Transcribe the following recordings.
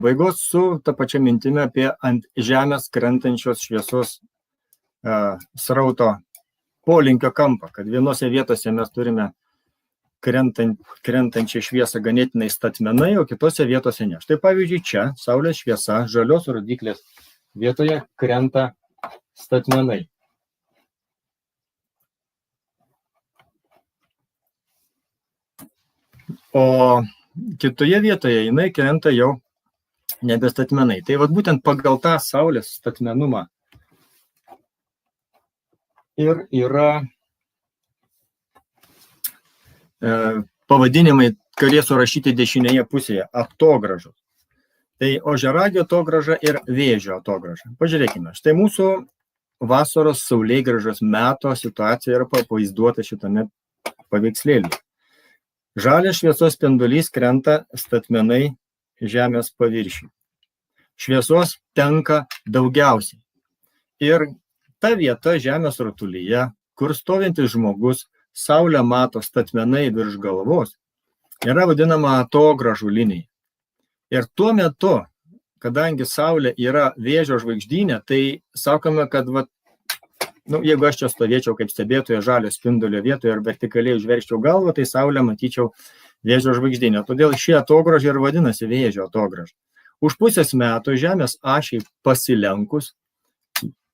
Baigos su ta pačia mintimi apie ant žemės krentančios šviesos srauto polinkio kampą, kad vienose vietose mes turime krentančią šviesą ganėtinai statmenai, o kitose vietose ne. Štai pavyzdžiui, čia saulės šviesa žalios rodyklės vietoje krenta statmenai. O kitoje vietoje jinai krenta jau nebe statmenai. Tai vat būtent pagal tą saulės statmenumą ir yra pavadinimai, kurie surašyti dešinėje pusėje – atogražos. Tai ožiaragio atograža ir vėžio atograža. Pažiūrėkime, štai mūsų vasaros saulėgražos meto situacija yra pavaizduota šitame paveikslėlyje. Žalias šviesos spindulys krenta statmenai žemės paviršiui. Šviesos tenka daugiausiai. Ir ta vieta žemės rutulyje, kur stovintis žmogus saulę mato statmenai virš galvos, yra vadinama atogražų linija. Ir tuo metu, kadangi saulė yra vėžio žvaigždynė, tai sakome, kad jeigu aš čia stovėčiau kaip stebėtoja žalio spindulio vietoje ir vertikaliai užverščiau galvą, tai saulę matyčiau vėžio žvaigždynė. Todėl šie atogražai ir vadinasi vėžio atogražai. Už pusės metų žemės ašiai pasilenkus,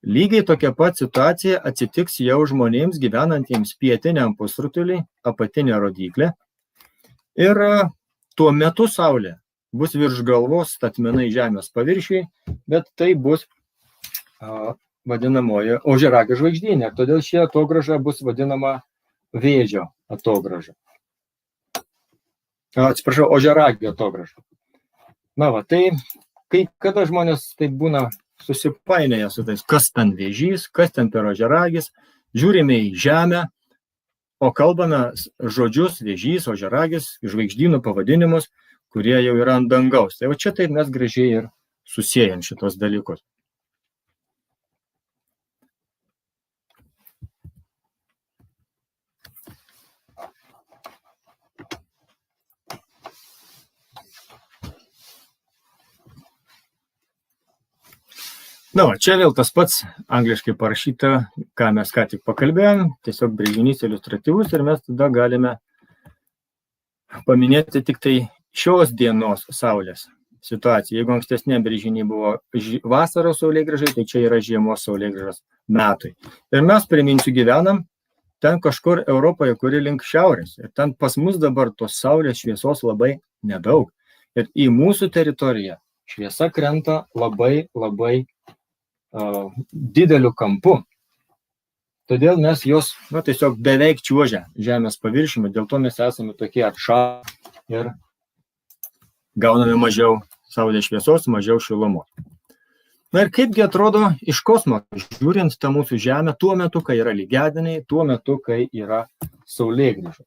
lygiai tokia pat situacija atsitiks jau žmonėms gyvenantiems pietiniam pusrutuliui, apatinė rodyklė. Ir tuo metu saulė bus virš galvos statmenai žemės paviršiui, bet tai bus vadinamoji ožiaragio žvaigždynė. Todėl ši atograža bus vadinama vėžio atograža. Atsiprašau, ožiaragio atograža. Tai kada žmonės taip būna susipainėję su tais, kas ten vėžys, kas ten per ožiaragis, žiūrime į žemę, o kalbame žodžius vėžys, ožiaragis, žvaigždynų pavadinimus, kurie jau yra ant dangaus. Tai čia taip mes gražiai ir susiejam šitos dalykus. Čia vėl tas pats angliškai parašyta, ką mes ką tik pakalbėjom, tiesiog brėžinys iliustratyvus ir mes tada galime paminėti tik tai šios dienos saulės situaciją. Jeigu ankstesnė brėžiniai buvo vasaros saulėgrąžai, tai čia yra žiemos saulėgrąžos metui. Ir mes, priminsiu, gyvenam ten kažkur Europoje, kuri link šiaurės. Ir ten pas mus dabar tos saulės šviesos labai nedaug. Ir į mūsų teritoriją šviesa krenta labai dideliu kampu. Todėl mes jos tiesiog beveik čiuožia žemės paviršiumi, dėl to mes esame tokie atšalę ir gauname mažiau saulės šviesos, mažiau šilumos. Ir kaipgi atrodo iš kosmoso, žiūrint tą mūsų žemę tuo metu, kai yra lygiadieniai, tuo metu, kai yra saulėgrįžos.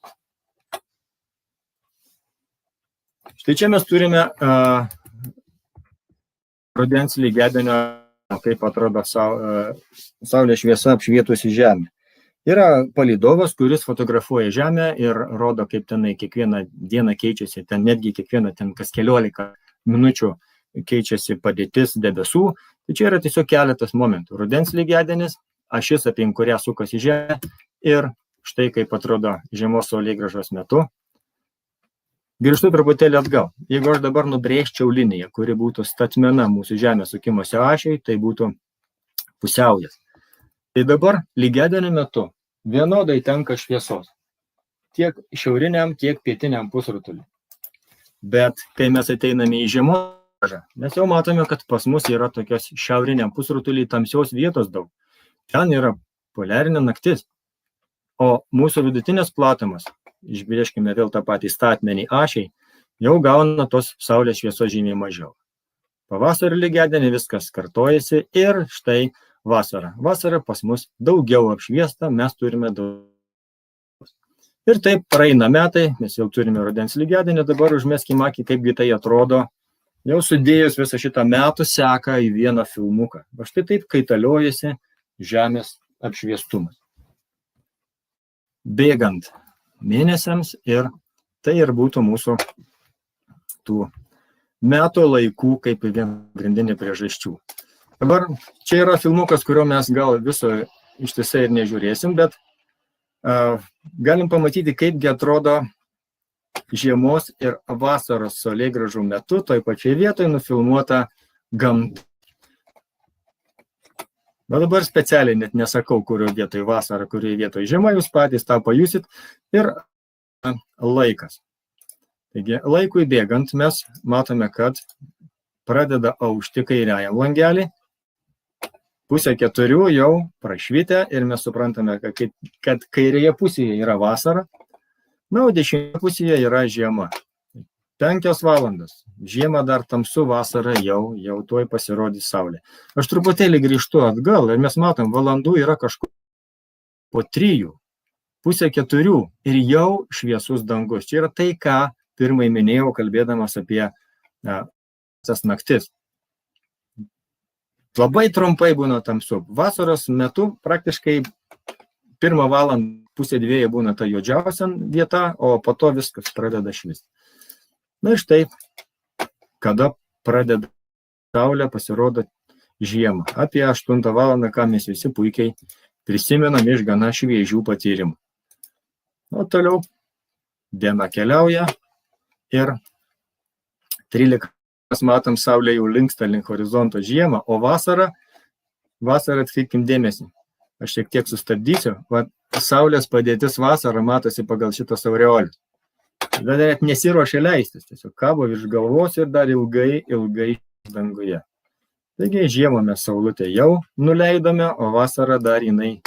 Štai čia mes turime rudens lygiadienio, kaip atrodo saulės šviesa apšvietusi žemę. Yra palydovas, kuris fotografuoja žemę ir rodo, kaip tenai kiekvieną dieną keičiasi, ten netgi kiekvieną ten kas 14 minučių keičiasi padėtis debesų. Tai čia yra tiesiog keletas momentų. Rudens lygiadienis, ašis, aplink kurią sukasi žemė ir štai kaip atrodo žiemos saulėgrąžos metu. Grįžtu truputėlį atgal. Jeigu aš dabar nubrėžčiau liniją, kuri būtų statmena mūsų žemės sukimosi ašiai, tai būtų pusiaujas. Tai dabar lygiadienio metu vienodai tenka šviesos. Tiek šiauriniam, tiek pietiniam pusrutuliui. Bet kai mes ateiname į žiemos saulėgrąžą, mes jau matome, kad pas mus yra tokios šiauriniam pusrutuliui tamsios vietos daug. Ten yra poliarinė naktis. O mūsų vidutinės platumos, išbrėžkime vėl tą patį statmenį ašiai, jau gauna tos saulės šviesos žymiai mažiau. Pavasario lygiadienį viskas kartojasi ir štai vasara. Vasara pas mus daugiau apšviesta, mes turime daugiau. Ir taip praeina metai, mes jau turime rudens lygiadienį, dabar užmeskime akį, kaipgi tai atrodo, jau sudėjus visą šitą metų seką į vieną filmuką. Va štai taip kaitaliojasi žemės apšviestumas. Bėgant mėnesiams ir tai ir būtų mūsų tų metų laikų kaip viena pagrindinė priežasčių. Dabar čia yra filmukas, kurio mes gal viso ištisai ir nežiūrėsim, bet galim pamatyti, kaipgi atrodo žiemos ir vasaros saulėgrąžų metu toj pačiai vietoje nufilmuota gamta. Na dabar specialiai net nesakau, kurioje vietoje vasara, kurioje vietoje žiema, jūs patys tą pajusit ir laikas. Taigi, laikui bėgant mes matome, kad pradeda aušti kairiajam langelį, 3:30 jau prašvitę ir mes suprantame, kad kairėje pusėje yra vasara, na, o dešinėje pusėje yra žiema. 5 valandas. Žiemą dar tamsu, vasara jau tuoj pasirodys saulė. Aš truputėlį grįžtu atgal ir mes matom, valandų yra kažkur po 3, 3:30 ir jau šviesus dangus. Čia yra tai, ką pirmai minėjau, kalbėdamas apie tas naktis. Labai trumpai būna tamsu. Vasaros metu praktiškai 1 valandą, 1:30 būna ta juodžiausia vieta, o po to viskas pradeda švisti. Na ir štai, kada pradeda saulė, pasirodo žiemą. Apie 8 valandą, ką mes visi puikiai prisimenam iš gana šviežių patyrimų. O toliau diena keliauja ir 13 mes matom, saulė jau linksta link horizonto žiemą, o vasarą atkreipkim dėmesį. Aš šiek tiek sustabdysiu. Saulės padėtis vasarą matosi pagal šitos aureolės. Dar net nesiruošia leistis, tiesiog kabo virš galvos ir dar ilgai danguje. Taigi žiemą mes saulutę jau nuleidome, o vasarą dar jinai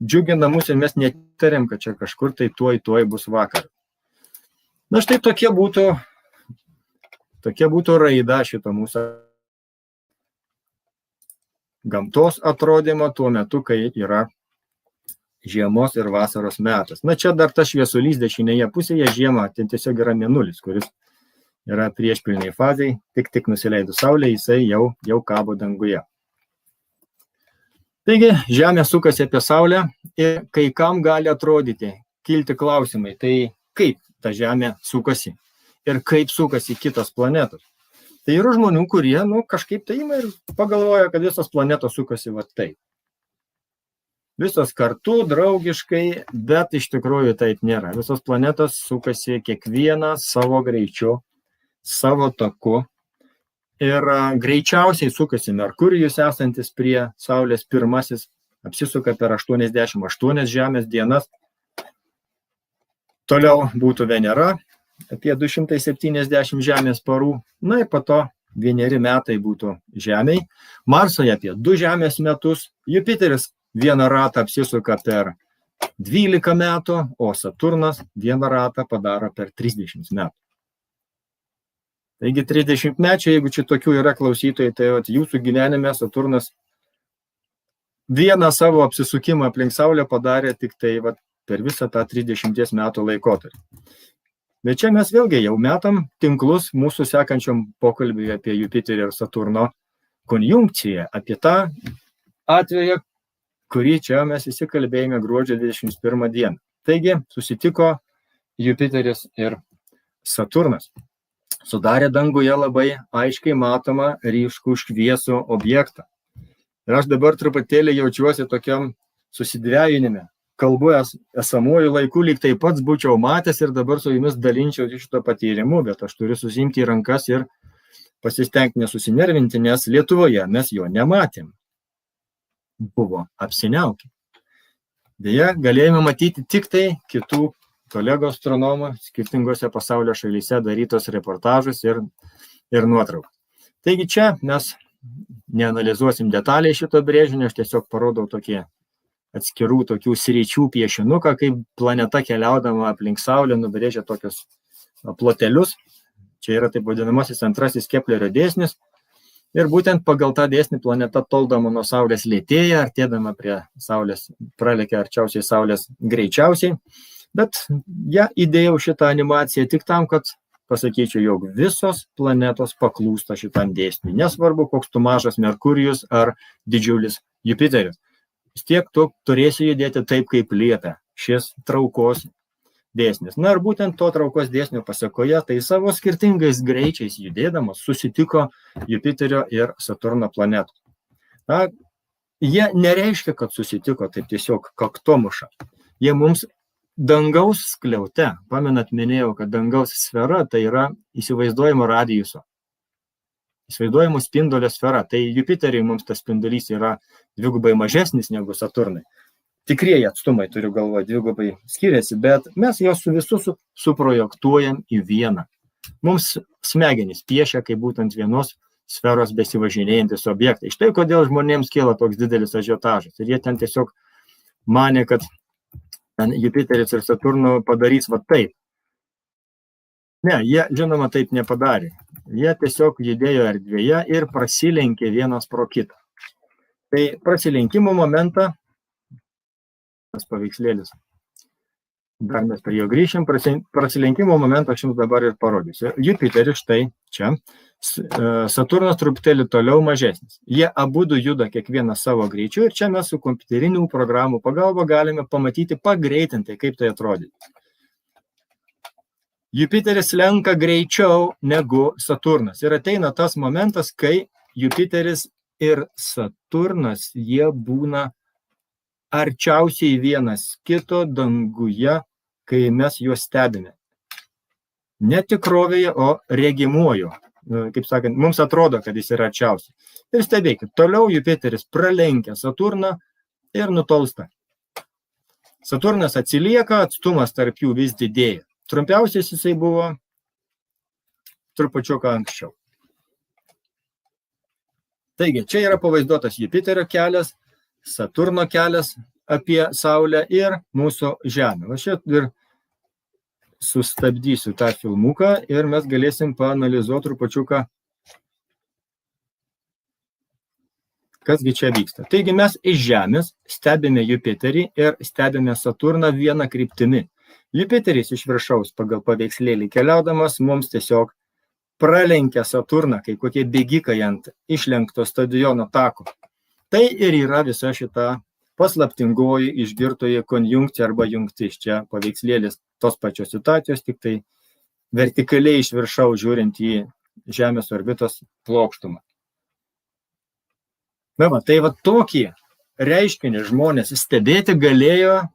džiugina mus ir mes netarėm, kad čia kažkur tai tuoj bus vakar. Na štai tokia būtų raida šito mūsų gamtos atrodymo tuo metu, kai yra žiemos ir vasaros metas. Na čia dar tas šviesulys dešinėje pusėje žiema, ten tiesiog yra mėnulis, kuris yra priešpilniai fazai, tik nusileidus saulė, jisai jau kabo danguje. Taigi, Žemė sukasi apie Saulę ir kai kam gali atrodyti, kilti klausimai, tai kaip ta Žemė sukasi ir kaip sukasi kitos planetos. Tai yra žmonių, kurie kažkaip tai ima ir pagalvoja, kad visos planetos sukasi va taip. Visos kartu, draugiškai, bet iš tikrųjų taip nėra. Visos planetos sukasi kiekvieną savo greičiu, savo taku. Ir greičiausiai sukasi Merkurijus esantis prie Saulės pirmasis, apsisuka per 88 Žemės dienas. Toliau būtų Venera, apie 270 Žemės parų. Na ir po to 1 metai būtų Žemei. Marsoje apie 2 Žemės metus. Jupiteris 1 ratą apsisuka per 12 metų, o Saturnas 1 ratą padaro per 30 metų. Taigi 30 mečiai, jeigu čia tokių yra klausytojai, tai jūsų gyvenime Saturnas 1 savo apsisukimą aplink Saulę padarė tik tai per visą tą 30 metų laikotarpį. Bet čia mes vėlgi jau metam tinklus mūsų sekančiom pokalbiui apie Jupiterio ir Saturno konjunkciją, apie tą atveją, kurį čia mes visi kalbėjome gruodžio 21 dieną. Taigi susitiko Jupiteris ir Saturnas. Sudarė danguje labai aiškiai matomą ryškų šviesų objektą. Ir aš dabar truputėlį jaučiuosi tokiam susidvejinime. Kalbu esamuoju laiku, lyg tai pats būčiau matęs ir dabar su jumis dalinčiau šito patyrimu, bet aš turiu susimti į rankas ir pasistengti nesusinervinti, nes Lietuvoje mes jo nematėm. Buvo apsiniaukę. Deja, galėjome matyti tik tai kitų kolegų astronomų skirtingose pasaulio šalyse darytos reportažus ir nuotraukas. Taigi čia mes neanalizuosim detaliai šito brėžinio, aš tiesiog parodau tokie atskirų tokių sričių piešinuką, kaip planeta keliaudama aplink Saulę nubrėžia tokius plotelius. Čia yra taip vadinamasis antrasis Keplerio dėsnis. Ir būtent pagal tą dėsnį planeta toldama nuo Saulės lėtėja, artėdama prie Saulės, pralekia arčiausiai Saulės greičiausiai. Bet ja įdėjau šitą animaciją tik tam, kad pasakyčiau, jog visos planetos paklūsta šitam dėsniui. Nesvarbu, koks tu mažas Merkurijus ar didžiulis Jupiteris. Vis tiek tu turėsi judėti taip, kaip liepia šis traukos dėsnis. Na ir būtent to traukos dėsnio pasekoje, tai savo skirtingais greičiais judėdamas susitiko Jupiterio ir Saturno planetų. Na, jie nereiškia, kad susitiko taip tiesiog kaktomuša. Jie mums dangaus skliaute, pamenat, minėjau, kad dangaus sfera tai yra įsivaizduojamo radijuso. Įsivaizduojamų spindulio sfera. Tai Jupiteriui mums tas spindulys yra dvigubai mažesnis negu Saturnai. Tikrieji atstumai, turiu galvoje, dvigubai skiriasi, bet mes jos su visu suprojektuojam į vieną. Mums smegenys piešia kaip būtent vienos sferos besivažinėjantis objektai. Štai kodėl žmonėms kyla toks didelis ažiotažas. Ir jie ten tiesiog manė, kad Jupiteris ir Saturno padarys va taip. Ne, jie, žinoma, taip nepadarė. Jie tiesiog judėjo erdvėje ir prasilenkė vienas pro kitą. Tai prasilenkimo momentą, tas paveikslėlis, dar mes prie jo grįšim, prasilenkimo momentą aš jums dabar ir parodysiu. Jupiteris štai čia, Saturnas truputėlį toliau mažesnis. Jie abudu juda kiekvieną savo greičiu ir čia mes su kompiuterinių programų pagalba galime pamatyti pagreitintai, kaip tai atrodė. Jupiteris lenka greičiau negu Saturnas. Ir ateina tas momentas, kai Jupiteris ir Saturnas, jie būna arčiausiai vienas kito danguje, kai mes juos stebime. Ne tikrovėje, o regimuoju. Kaip sakant, mums atrodo, kad jis yra arčiausiai. Ir stebėkit, toliau Jupiteris pralenkia Saturną ir nutolsta. Saturnas atsilieka, atstumas tarp jų vis didėja. Trumpiausias jisai buvo trupučiuką anksčiau. Taigi, čia yra pavaizduotas Jupiterio kelias, Saturno kelias apie Saulę ir mūsų Žemę. Aš čia ir sustabdysiu tą filmuką ir mes galėsim paanalizuoti trupučiuką, kasgi čia vyksta. Taigi mes iš Žemės stebime Jupiterį ir stebime Saturną vieną kryptimi. Jupiteris iš viršaus pagal paveikslėlį keliaudamas mums tiesiog pralenkia Saturną, kai kokie bėgikai ant išlenkto stadiono tako. Tai ir yra visa šita paslaptingoji išgirtoji konjunkcija arba jungtis. Čia paveikslėlis tos pačios situacijos, tik tai vertikaliai iš viršaus žiūrint į Žemės orbitos plokštumą. Na va, tai va tokį reiškinį žmonės stebėti galėjo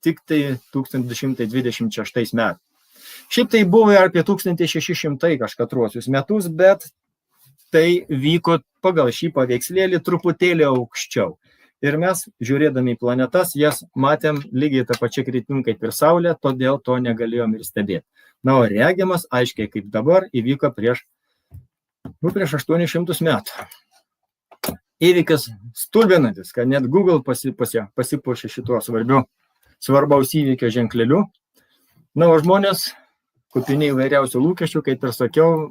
tik tai 1226 metais. Šiaip tai buvo apie 1600 kažkatruosius metus, bet tai vyko pagal šį paveikslėlį truputėlį aukščiau. Ir mes, žiūrėdami į planetas, jas matėm lygiai tą pačią kryptim kaip ir Saulė, todėl to negalėjom ir stebėti. Na, o regimas, aiškiai kaip dabar, įvyko prieš 800 metų. Įvykis stulbinantis, kad net Google pasipuošė šituo svarbaus įvykio ženkleliu. Na, o žmonės, kupiniai įvairiausių lūkesčių, kaip ir sakiau,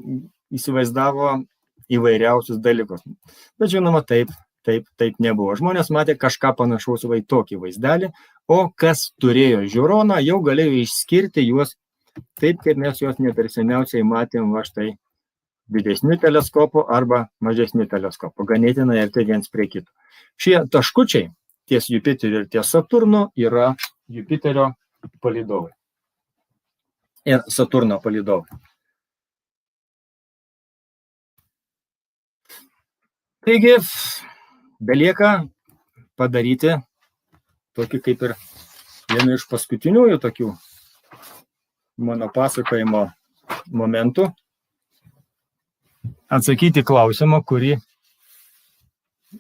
įsivaizdavo įvairiausius dalykus. Bet žinoma, taip nebuvo. Žmonės matė kažką panašaus į tokį vaizdelį, o kas turėjo žiūroną, jau galėjo išskirti juos taip, kaip mes juos neperseniausiai matėm va štai didesnių teleskopų arba mažesnių teleskopų, ganėtinai arti viens prie kito. Šie taškučiai ties Jupiteriu ir ties Saturnu yra Jupiterio palydovai ir Saturno palydovai. Taigi, belieka padaryti tokį kaip ir vieną iš paskutiniųjų tokių mano pasakojimo momentų, atsakyti klausimą, kurį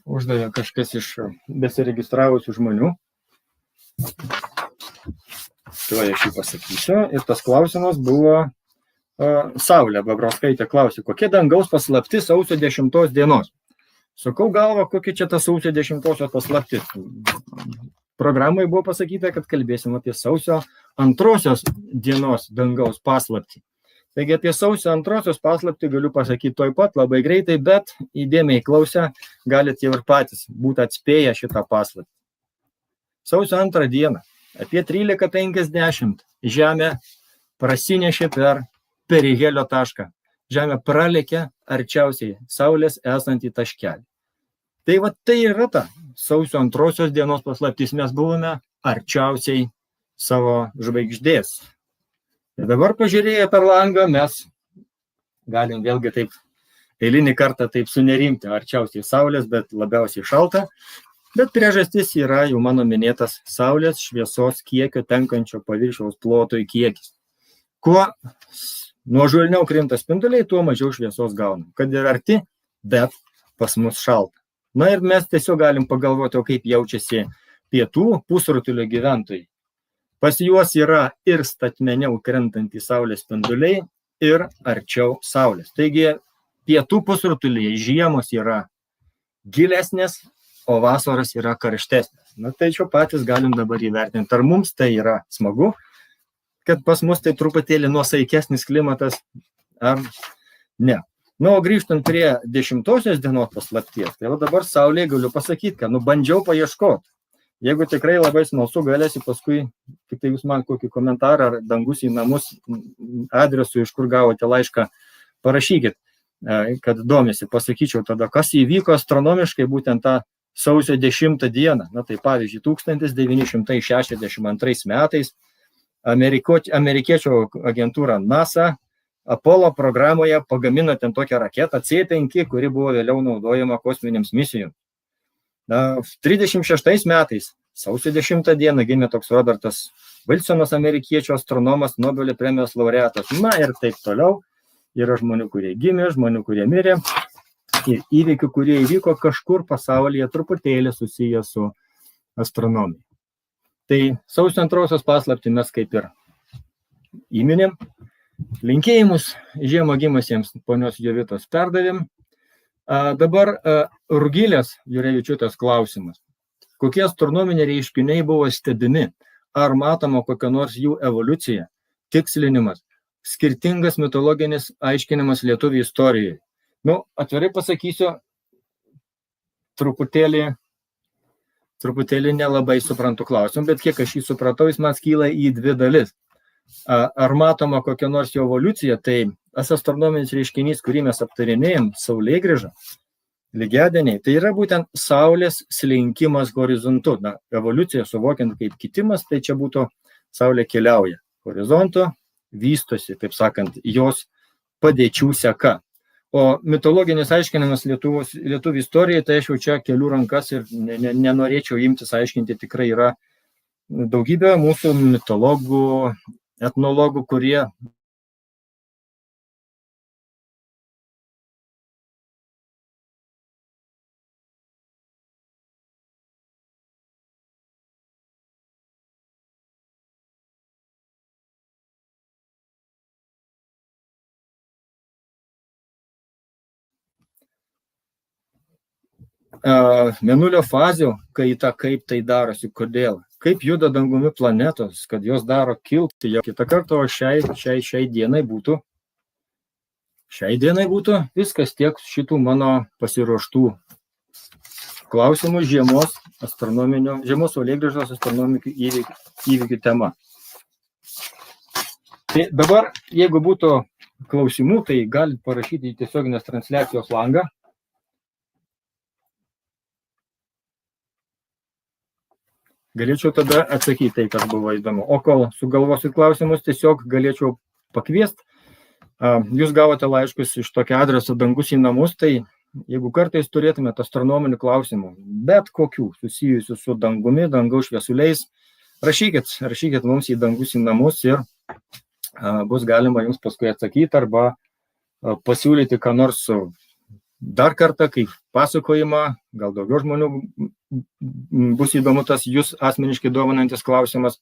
uždavė kažkas iš besiregistravusių žmonių. Tuo aš jį pasakysiu. Ir tas klausimas buvo Saulė Babrauskaitė klausė, kokia dangaus paslaptis sausio 10 dienos. Sakau galva, kokia čia ta sausio 10 paslaptis. Programai buvo pasakyta, kad kalbėsim apie sausio 2 dienos dangaus paslaptį. Taigi apie sausio 2 paslaptį galiu pasakyti toj pat labai greitai, bet įdėmiai klausę galite jau ir patys būti atspėję šitą paslaptį. Sausio 2 dieną apie 13:50 Žemė prasinešė per perihelio tašką. Žemė pralėkė arčiausiai Saulės esantį taškelį. Tai va tai yra ta sausio 2 dienos paslaptis. Mes buvome arčiausiai savo žvaigždės. Ir dabar pažiūrėję per langą mes galim vėlgi taip eilinį kartą taip sunerimti, arčiausiai saulės, bet labiausiai šalta. Bet priežastis yra jau mano minėtas saulės šviesos kiekio tenkančio paviršiaus plotui kiekis. Kuo nuožulniau krinta spinduliai, tuo mažiau šviesos gaunam. Kad ir arti, bet pas mus šalta. Na ir mes tiesiog galim pagalvoti, o kaip jaučiasi pietų pusrutulio gyventojai. Pas juos yra ir statmeniau krintantys saulės spinduliai, ir arčiau saulės. Taigi, pietų pusrutulyje žiemos yra gilesnės, o vasaros yra karštesnės. Na, tai čia patys galim dabar įvertinti. Ar mums tai yra smagu, kad pas mus tai truputėlį nuosaikesnis klimatas, ar ne. Na, o grįžtant prie 10-osios dienos paslapties, tai dabar saulėje galiu pasakyti, kad bandžiau paieškoti. Jeigu tikrai labai smalsu, galėsi paskui, tik tai jūs man kokį komentarą ar dangus į namus adresu, iš kur gavote laišką, parašykit, kad domisi, pasakyčiau tada, kas įvyko astronomiškai būtent tą sausio 10 dieną. Na tai pavyzdžiui, 1962 metais amerikiečių agentūra NASA Apollo programoje pagamino ten tokią raketą C5, kuri buvo vėliau naudojama kosminėms misijoms. 36 metais, sausio 10 dieną, gimė toks Robertas Wilsonas, amerikiečių astronomas, Nobelio premijos laureatas. Na ir taip toliau. Yra žmonių, kurie gimė, žmonių, kurie mirė. Ir įvykių, kurie įvyko kažkur pasaulyje, truputėlį susiję su astronomija. Tai sausio 2 paslaptį mes kaip ir įminėm. Linkėjimus žiemą gimusiems ponios Jovitos perdavėm. Dabar Rugilės Jurevičiūtės klausimas. Kokie astronominiai reiškiniai buvo stebimi? Ar matoma kokia nors jų evoliucija, tikslinimas, skirtingas mitologinis aiškinimas lietuvių istorijoje? Nu, atvirai pasakysiu, truputėlį nelabai suprantu klausimą, bet kiek aš jį supratau, jis man skyla į dvi dalis. Ar matoma kokia nors jo evoliucija, tai astronominis reiškinys, kurį mes aptarinėjom, saulėgrįža, lygiadieniai, tai yra būtent saulės slinkimas horizontu. Na, evoliucija suvokiant kaip kitimas, tai čia būtų saulė keliauja horizontu, vystosi, taip sakant, jos padėčių seka. O mitologinis aiškinimas lietuvių istorijai, tai aš jau čia kelių rankas ir nenorėčiau imtis aiškinti, tikrai yra daugybė mūsų mitologų, etnologų, kurie mėnulio fazių kaita, kaip tai darosi, kodėl, kaip juda dangumi planetos, kad jos daro kilti jau kitą kartą, o šiai dienai būtų viskas tiek šitų mano pasiruoštų klausimų žiemos saulėgrįžos astronominių įvykių tema. Tai dabar, jeigu būtų klausimų, tai galite parašyti į tiesioginės transliacijos langą. Galėčiau tada atsakyti tai, kas buvo įdomu. O kol sugalvosiu klausimus, tiesiog galėčiau pakviesti. Jūs gavote laiškus iš tokio adreso dangus į namus, tai jeigu kartais turėtumėte astronominių klausimų, bet kokių susijusių su dangumi, dangaus šviesuliais, rašykit mums į dangus į namus ir bus galima jums paskui atsakyti arba pasiūlyti ką nors dar kartą, kaip pasakojimą, gal daugiau žmonių bus įdomu tas jūs asmeniškai dovanantis klausimas.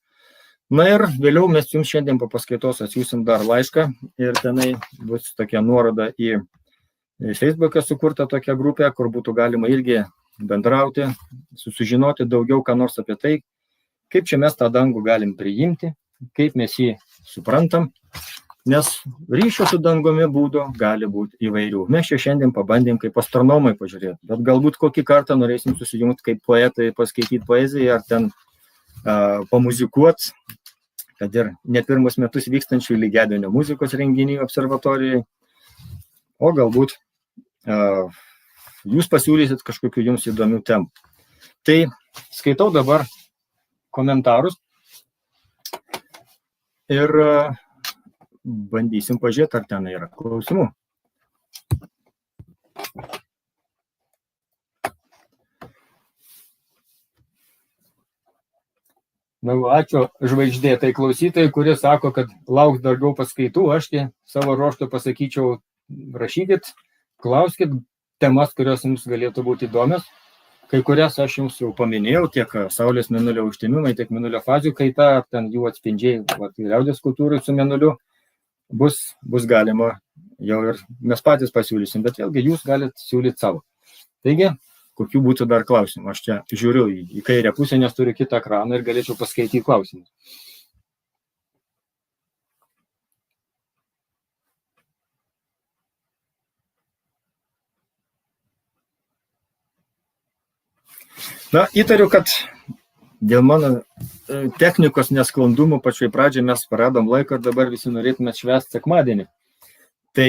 Na ir vėliau mes jums šiandien po paskaitos atsiųsim dar laišką ir tenai bus tokia nuoroda į Facebook'e sukurta tokia grupė, kur būtų galima irgi bendrauti, sužinoti daugiau ką nors apie tai, kaip čia mes tą dangų galim priimti, kaip mes jį suprantam. Nes ryšio su dangumi būdų gali būti įvairių. Mes čia šiandien pabandėm kaip astronomai pažiūrėti, bet galbūt kokį kartą norėsim susijungti kaip poetai, paskaityti poeziją ar ten pamuzikuoti, kad ir ne pirmus metus vykstančių lygiadienio muzikos renginių observatorijai, o galbūt jūs pasiūlysit kažkokių jums įdomių temų. Tai skaitau dabar komentarus ir bandysim pažiūrėti, ar ten yra klausimų. Na, ačiū žvaigždėtai klausytojai, kurie sako, kad lauks daugiau paskaitų. Aš savo ruožtu pasakyčiau, rašykit, klauskit temas, kurios jums galėtų būti įdomios. Kai kurias aš jums jau paminėjau, tiek Saulės mėnulio užtemimai, tiek mėnulio fazių kaita, ten jų atspindžiai, liaudies kultūrai su mėnuliu bus galima, jau ir mes patys pasiūlysim, bet vėlgi jūs galite siūlyti savo. Taigi, kokių būtų dar klausimų? Aš čia žiūriu į kairę pusę, nes turiu kitą ekraną ir galėčiau paskaityti klausimus. Na, įtariu, kad dėl mano technikos nesklandumų pačioj pradžiai mes paradom laiką ir dabar visi norėtume švęsti sekmadienį. Tai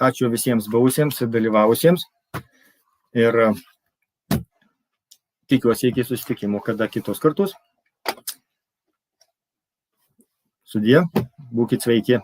ačiū visiems buvusiems ir dalyvavusiems. Ir tikiuosi iki susitikimo kada kitos kartus. Sudie, būkit sveiki.